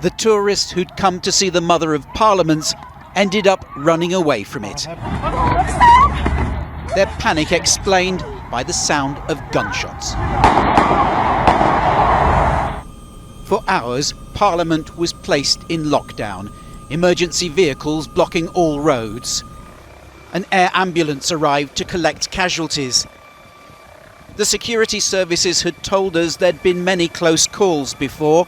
The tourists who'd come to see the Mother of Parliaments ended up running away from it. Their panic explained by the sound of gunshots. For hours, Parliament was placed in lockdown, emergency vehicles blocking all roads. An air ambulance arrived to collect casualties. The security services had told us there'd been many close calls before,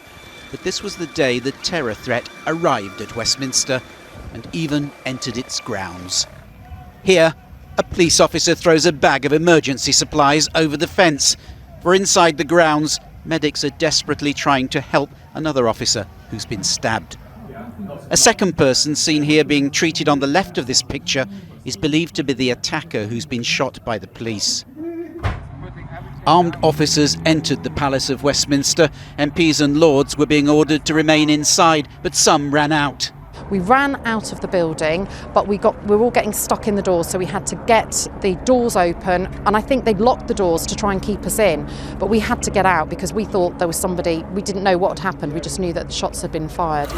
but this was the day the terror threat arrived at Westminster and even entered its grounds. Here, a police officer throws a bag of emergency supplies over the fence, for inside the grounds, medics are desperately trying to help another officer who's been stabbed. A second person seen here being treated on the left of this picture is believed to be the attacker who's been shot by the police. Armed officers entered the Palace of Westminster. MPs and Lords were being ordered to remain inside, but some ran out. We ran out of the building, but we were all getting stuck in the doors, so we had to get the doors open, and I think they'd locked the doors to try and keep us in, but we had to get out because we thought there was somebody. We didn't know what had happened, we just knew that the shots had been fired.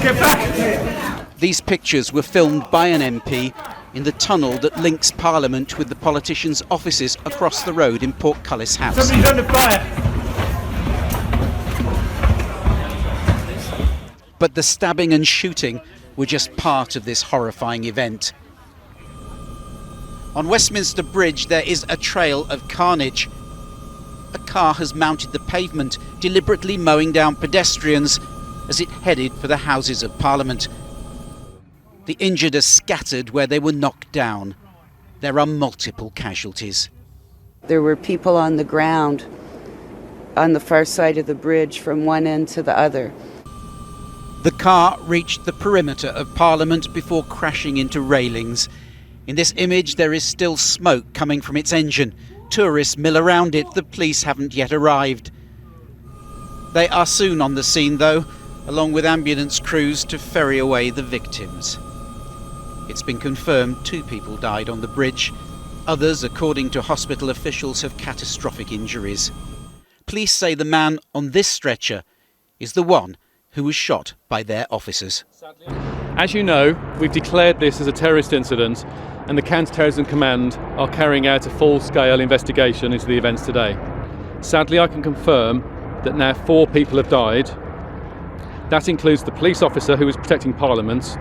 Get back! These pictures were filmed by an MP in the tunnel that links Parliament with the politicians' offices across the road in Portcullis House. Somebody's under fire! But the stabbing and shooting were just part of this horrifying event. On Westminster Bridge there is a trail of carnage. A car has mounted the pavement, deliberately mowing down pedestrians as it headed for the Houses of Parliament. The injured are scattered where they were knocked down. There are multiple casualties. There were people on the ground on the far side of the bridge from one end to the other. The car reached the perimeter of Parliament before crashing into railings. In this image there is still smoke coming from its engine. Tourists mill around it. The police haven't yet arrived. They are soon on the scene though, along with ambulance crews to ferry away the victims. It's been confirmed 2 people died on the bridge. Others, according to hospital officials, have catastrophic injuries. Police say the man on this stretcher is the one who was shot by their officers. As you know, we've declared this as a terrorist incident, and the Counter-Terrorism Command are carrying out a full-scale investigation into the events today. Sadly, I can confirm that now 4 people have died. That includes the police officer who was protecting Parliament,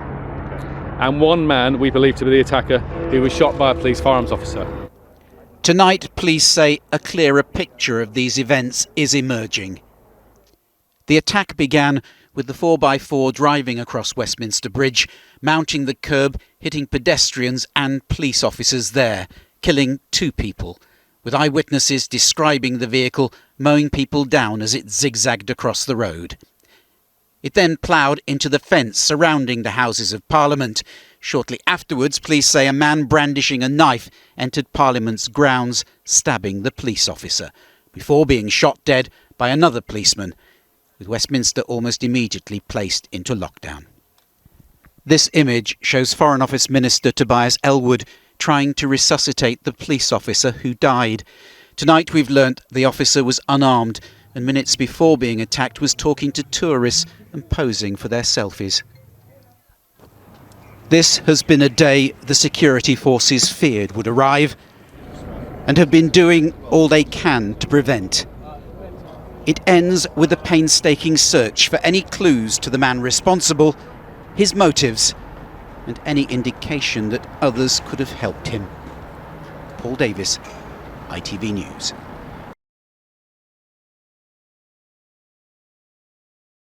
and 1 man we believe to be the attacker who was shot by a police firearms officer. Tonight, police say a clearer picture of these events is emerging. The attack began with the 4x4 driving across Westminster Bridge, mounting the curb, hitting pedestrians and police officers there, killing 2 people, with eyewitnesses describing the vehicle mowing people down as it zigzagged across the road. It then ploughed into the fence surrounding the Houses of Parliament. Shortly afterwards, police say a man brandishing a knife entered Parliament's grounds, stabbing the police officer, before being shot dead by another policeman, with Westminster almost immediately placed into lockdown. This image shows Foreign Office Minister Tobias Ellwood trying to resuscitate the police officer who died. Tonight we've learnt the officer was unarmed and minutes before being attacked was talking to tourists and posing for their selfies. This has been a day the security forces feared would arrive and have been doing all they can to prevent. It ends with a painstaking search for any clues to the man responsible, his motives, and any indication that others could have helped him. Paul Davis, ITV News.